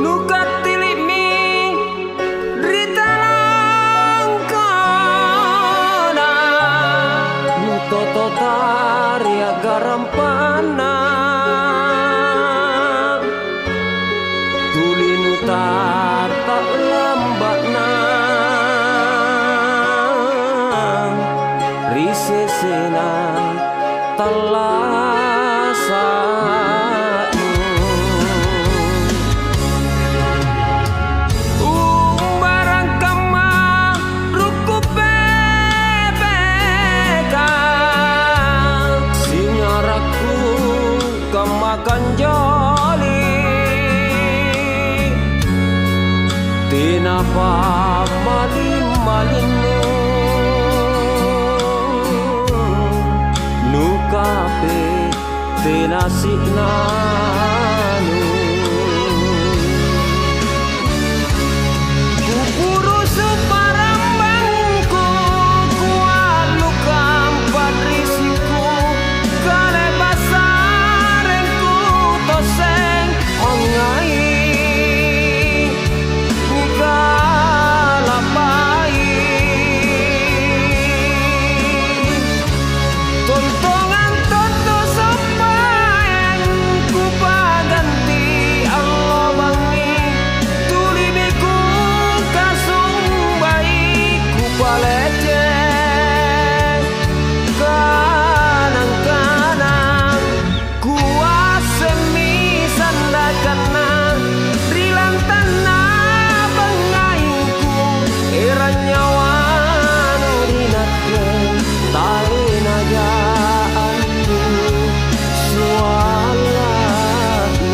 nukat tilimi drita langkana nu toto taria garampana tuli nu tar tak lambakna risesena talasanu umbarang kama ruku bebeka singaraku kamakan joli tinapa malin-malinu nukape tenasik nanu kupuru separambangku kuat luka empat risiku kale basarengku toseng mengai nikalapai tontongan toto sampai ku paganti Allah bangi tulimiku kasung baik ku palece kanang-kanang kuasemi sandakana rilang tanah bangainku era nyawa nurinatke taina jaanku sualatmu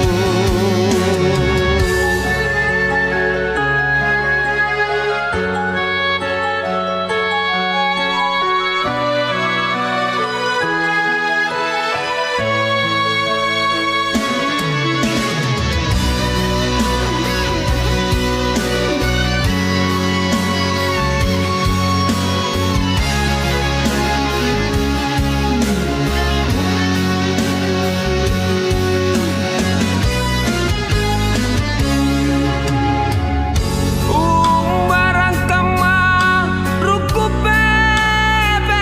umbarang kama ruku bebeka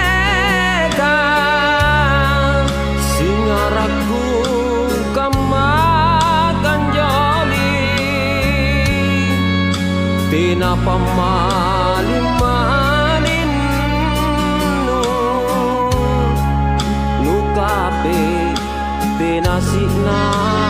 singaraku kamakan joli tinapa malin-malinu nukape tenasik nanu